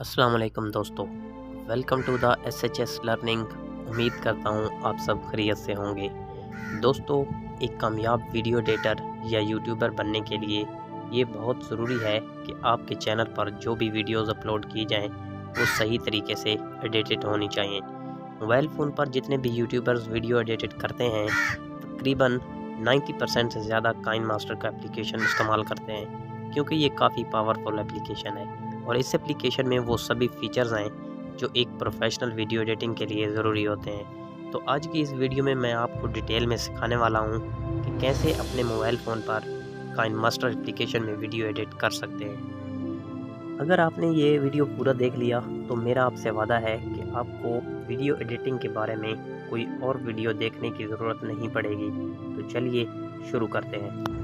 अस्सलाम वालेकुम दोस्तों, welcome to the SHS learning. उम्मीद करता हूँ आप सब खैरियत से होंगे। दोस्तों, एक कामयाब वीडियो एडिटर या यूट्यूबर बनने के लिए ये बहुत ज़रूरी है कि आपके चैनल पर जो भी वीडियोस अपलोड की जाएं वो सही तरीके से एडिटेड होनी चाहिए। मोबाइल फ़ोन पर जितने भी यूट्यूबर्स वीडियो एडिटेड करते हैं तकरीबन 90% से ज़्यादा काइनमास्टर का एप्लीकेशन इस्तेमाल करते हैं, क्योंकि ये काफ़ी पावरफुल एप्लीकेशन है और इस एप्लीकेशन में वो सभी फीचर्स हैं जो एक प्रोफेशनल वीडियो एडिटिंग के लिए ज़रूरी होते हैं। तो आज की इस वीडियो में मैं आपको डिटेल में सिखाने वाला हूँ कि कैसे अपने मोबाइल फ़ोन पर काइनमास्टर एप्लीकेशन में वीडियो एडिट कर सकते हैं। अगर आपने ये वीडियो पूरा देख लिया तो मेरा आपसे वादा है कि आपको वीडियो एडिटिंग के बारे में कोई और वीडियो देखने की ज़रूरत नहीं पड़ेगी। तो चलिए शुरू करते हैं।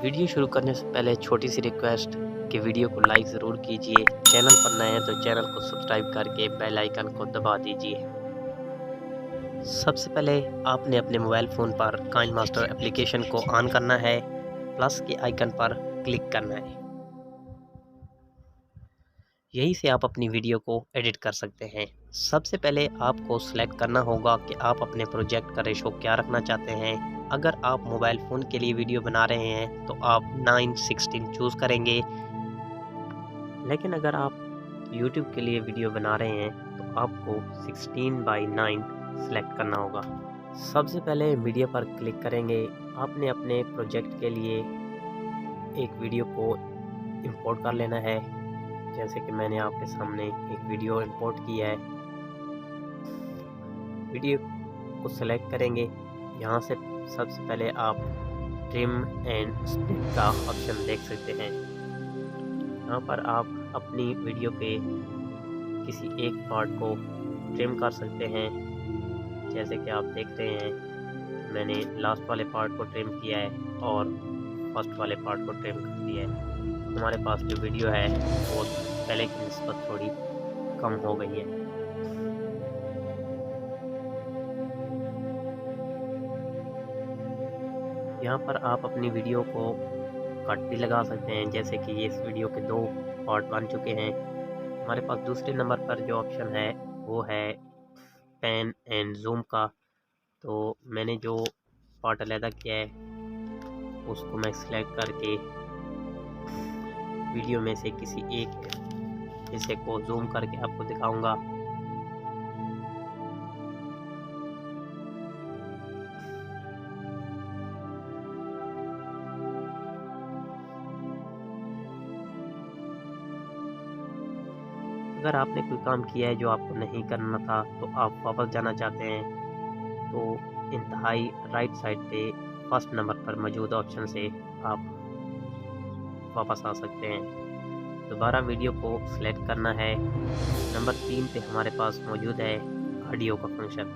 वीडियो शुरू करने से पहले छोटी सी रिक्वेस्ट कि वीडियो को लाइक ज़रूर कीजिए। चैनल पर नए हैं तो चैनल को सब्सक्राइब करके बेल आइकन को दबा दीजिए। सबसे पहले आपने अपने मोबाइल फ़ोन पर काइनमास्टर एप्लीकेशन को ऑन करना है, प्लस के आइकन पर क्लिक करना है। यहीं से आप अपनी वीडियो को एडिट कर सकते हैं। सबसे पहले आपको सिलेक्ट करना होगा कि आप अपने प्रोजेक्ट का रेशो क्या रखना चाहते हैं। अगर आप मोबाइल फ़ोन के लिए वीडियो बना रहे हैं तो आप 9:16 चूज़ करेंगे, लेकिन अगर आप यूट्यूब के लिए वीडियो बना रहे हैं तो आपको 16:9 सेलेक्ट करना होगा। सबसे पहले मीडिया पर क्लिक करेंगे। आपने अपने प्रोजेक्ट के लिए एक वीडियो को इंपोर्ट कर लेना है, जैसे कि मैंने आपके सामने एक वीडियो इंपोर्ट किया है। वीडियो को सेलेक्ट करेंगे। यहाँ से सबसे पहले आप ट्रिम एंड स्प्लिट का ऑप्शन देख सकते हैं। यहाँ पर आप अपनी वीडियो के किसी एक पार्ट को ट्रिम कर सकते हैं। जैसे कि आप देख रहे हैं, मैंने लास्ट वाले पार्ट को ट्रिम किया है और फर्स्ट वाले पार्ट को ट्रिम कर दिया है। हमारे पास जो वीडियो है वो पहले की निस्बत थोड़ी कम हो गई है। यहाँ पर आप अपनी वीडियो को कट भी लगा सकते हैं, जैसे कि ये इस वीडियो के 2 पार्ट बन चुके हैं। हमारे पास दूसरे नंबर पर जो ऑप्शन है वो है पैन एंड जूम का। तो मैंने जो पार्ट अलहदा किया है उसको मैं सिलेक्ट करके वीडियो में से किसी एक हिस्से को जूम करके आपको दिखाऊंगा। अगर आपने कोई काम किया है जो आपको नहीं करना था तो आप वापस जाना चाहते हैं तो इंतहाई राइट साइड पे फर्स्ट नंबर पर मौजूद ऑप्शन से आप वापस आ सकते हैं। दोबारा वीडियो को सिलेक्ट करना है। नंबर 3 पे हमारे पास मौजूद है ऑडियो का फंक्शन।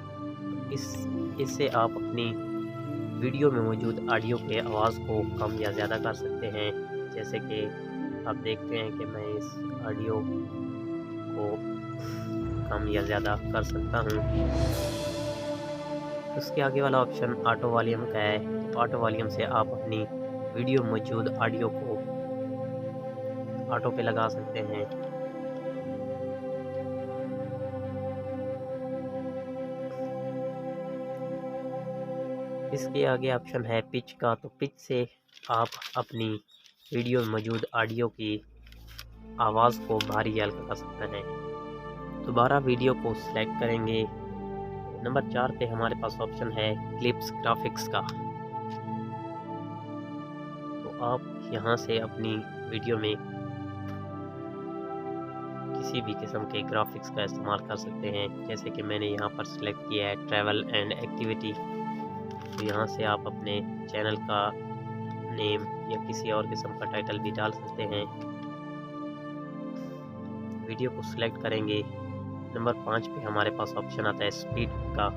इससे आप अपनी वीडियो में मौजूद ऑडियो के आवाज़ को कम या ज़्यादा कर सकते हैं। जैसे कि आप देखते हैं कि मैं इस ऑडियो को कम या ज़्यादा कर सकता हूँ। उसके आगे वाला ऑप्शन ऑटो वॉल्यूम का है। ऑटो वॉल्यूम से आप अपनी वीडियो में मौजूद ऑडियो को ऑटो पे लगा सकते हैं। इसके आगे ऑप्शन है पिच का। तो पिच से आप अपनी वीडियो में मौजूद ऑडियो की आवाज़ को भारी या हल्का कर सकते हैं। दोबारा वीडियो को सिलेक्ट करेंगे। नंबर 4 पे हमारे पास ऑप्शन है क्लिप्स ग्राफिक्स का। तो आप यहाँ से अपनी वीडियो में किसी भी किस्म के ग्राफिक्स का इस्तेमाल कर सकते हैं। जैसे कि मैंने यहाँ पर सिलेक्ट किया है ट्रैवल एंड एक्टिविटी। तो यहाँ से आप अपने चैनल का नेम या किसी और किस्म का टाइटल भी डाल सकते हैं। वीडियो को सिलेक्ट करेंगे। नंबर 5 पे हमारे पास ऑप्शन आता है स्पीड का।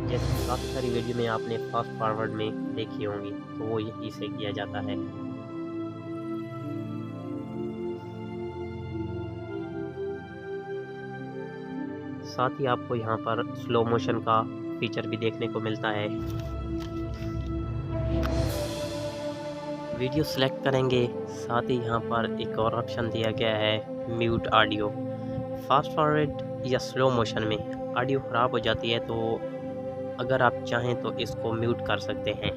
जैसे काफ़ी सारी वीडियो में आपने फास्ट फॉरवर्ड में देखी होंगी, तो वो यहीं से किया जाता है। साथ ही आपको यहाँ पर स्लो मोशन का फीचर भी देखने को मिलता है। वीडियो सेलेक्ट करेंगे, साथ ही यहाँ पर एक और ऑप्शन दिया गया है म्यूट ऑडियो। फास्ट फॉरवर्ड या स्लो मोशन में ऑडियो ख़राब हो जाती है, तो अगर आप चाहें तो इसको म्यूट कर सकते हैं।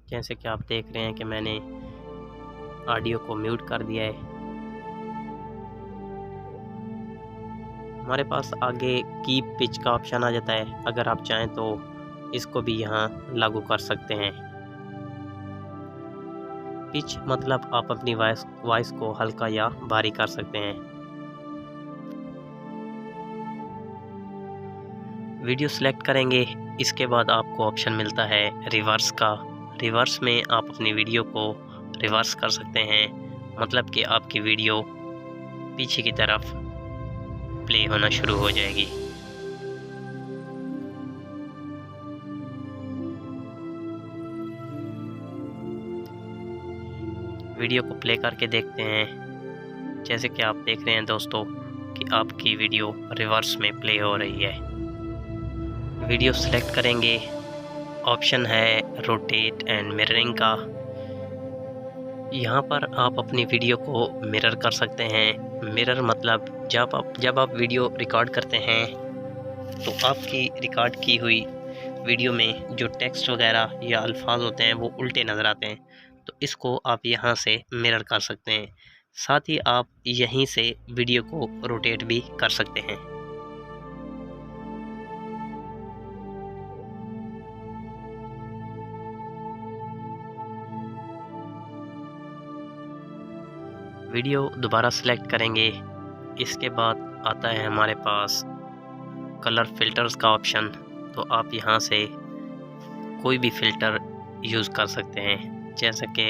जैसे कि आप देख रहे हैं कि मैंने ऑडियो को म्यूट कर दिया है। हमारे पास आगे कीप पिच का ऑप्शन आ जाता है, अगर आप चाहें तो इसको भी यहाँ लागू कर सकते हैं। पिच मतलब आप अपनी वॉइस को हल्का या भारी कर सकते हैं। वीडियो सेलेक्ट करेंगे, इसके बाद आपको ऑप्शन मिलता है रिवर्स का। रिवर्स में आप अपनी वीडियो को रिवर्स कर सकते हैं, मतलब कि आपकी वीडियो पीछे की तरफ प्ले होना शुरू हो जाएगी। वीडियो को प्ले करके देखते हैं। जैसे कि आप देख रहे हैं दोस्तों कि आपकी वीडियो रिवर्स में प्ले हो रही है। वीडियो सेलेक्ट करेंगे, ऑप्शन है रोटेट एंड मिररिंग का। यहाँ पर आप अपनी वीडियो को मिरर कर सकते हैं। मिरर मतलब जब आप वीडियो रिकॉर्ड करते हैं तो आपकी रिकॉर्ड की हुई वीडियो में जो टेक्स्ट वगैरह या अल्फाज होते हैं वो उल्टे नज़र आते हैं, तो इसको आप यहाँ से मिरर कर सकते हैं। साथ ही आप यहीं से वीडियो को रोटेट भी कर सकते हैं। वीडियो दोबारा सेलेक्ट करेंगे, इसके बाद आता है हमारे पास कलर फ़िल्टर्स का ऑप्शन। तो आप यहाँ से कोई भी फ़िल्टर यूज़ कर सकते हैं। जैसे कि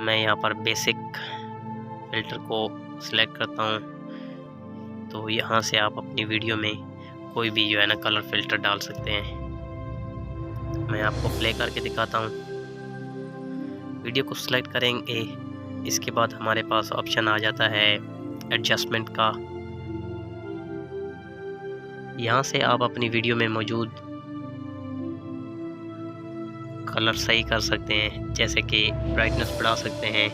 मैं यहाँ पर बेसिक फ़िल्टर को सिलेक्ट करता हूँ, तो यहाँ से आप अपनी वीडियो में कोई भी जो है ना कलर फ़िल्टर डाल सकते हैं। मैं आपको प्ले करके दिखाता हूँ। वीडियो को सिलेक्ट करेंगे, इसके बाद हमारे पास ऑप्शन आ जाता है एडजस्टमेंट का। यहाँ से आप अपनी वीडियो में मौजूद कलर सही कर सकते हैं, जैसे कि ब्राइटनेस बढ़ा सकते हैं,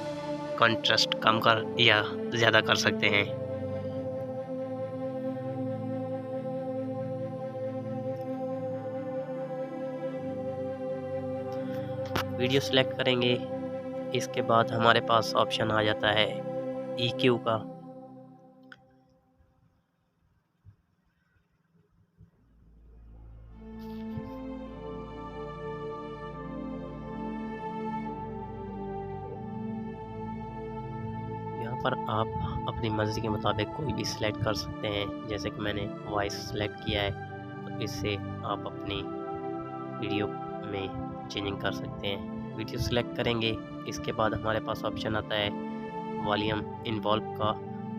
कंट्रास्ट कम कर या ज़्यादा कर सकते हैं। वीडियो सेलेक्ट करेंगे, इसके बाद हमारे पास ऑप्शन आ जाता है EQ का। यहाँ पर आप अपनी मर्ज़ी के मुताबिक कोई भी सिलेक्ट कर सकते हैं। जैसे कि मैंने वॉइस सेलेक्ट किया है, तो इससे आप अपनी वीडियो में चेंजिंग कर सकते हैं। वीडियो सेलेक्ट करेंगे, इसके बाद हमारे पास ऑप्शन आता है वॉल्यूम इन्वॉल्व का।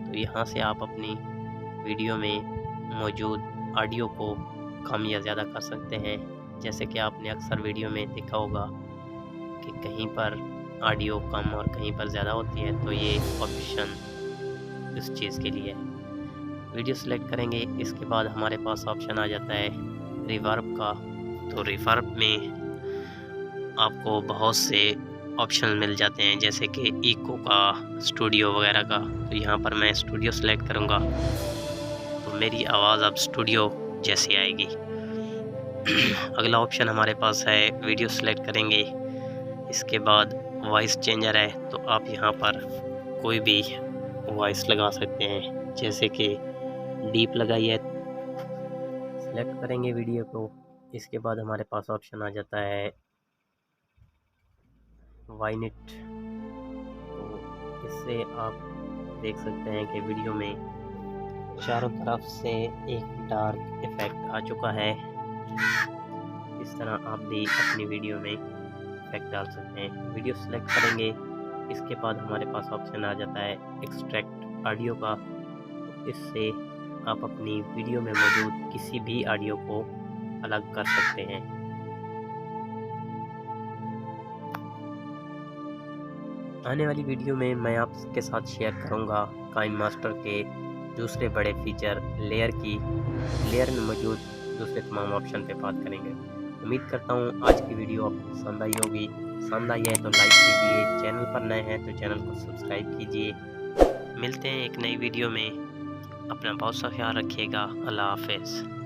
तो यहाँ से आप अपनी वीडियो में मौजूद ऑडियो को कम या ज़्यादा कर सकते हैं। जैसे कि आपने अक्सर वीडियो में देखा होगा कि कहीं पर ऑडियो कम और कहीं पर ज़्यादा होती है, तो ये ऑप्शन इस चीज़ के लिए है। वीडियो सेलेक्ट करेंगे, इसके बाद हमारे पास ऑप्शन आ जाता है रिवर्ब का। तो रिवर्ब में आपको बहुत से ऑप्शन मिल जाते हैं, जैसे कि इको का, स्टूडियो वगैरह का। तो यहाँ पर मैं स्टूडियो सेलेक्ट करूँगा, तो मेरी आवाज़ अब स्टूडियो जैसी आएगी। अगला ऑप्शन हमारे पास है वीडियो सेलेक्ट करेंगे, इसके बाद वॉइस चेंजर है। तो आप यहाँ पर कोई भी वॉइस लगा सकते हैं, जैसे कि डीप लगाई है। सेलेक्ट करेंगे वीडियो को, इसके बाद हमारे पास ऑप्शन आ जाता है वाइनिट। तो इससे आप देख सकते हैं कि वीडियो में चारों तरफ से एक डार्क इफ़ेक्ट आ चुका है। इस तरह आप भी अपनी वीडियो में इफेक्ट डाल सकते हैं। वीडियो सेलेक्ट करेंगे, इसके बाद हमारे पास ऑप्शन आ जाता है एक्सट्रैक्ट ऑडियो का। तो इससे आप अपनी वीडियो में मौजूद किसी भी ऑडियो को अलग कर सकते हैं। आने वाली वीडियो में मैं आपके साथ शेयर करूंगा काइनमास्टर के दूसरे बड़े फीचर लेयर में मौजूद दूसरे तमाम ऑप्शन पे बात करेंगे। उम्मीद करता हूँ आज की वीडियो आपको पसंद आई होगी। पसंद आई है तो लाइक कीजिए, चैनल पर नए हैं तो चैनल को सब्सक्राइब कीजिए। मिलते हैं एक नई वीडियो में। अपना बहुत सा ख्याल रखिएगा। अल्लाह हाफ़िज़।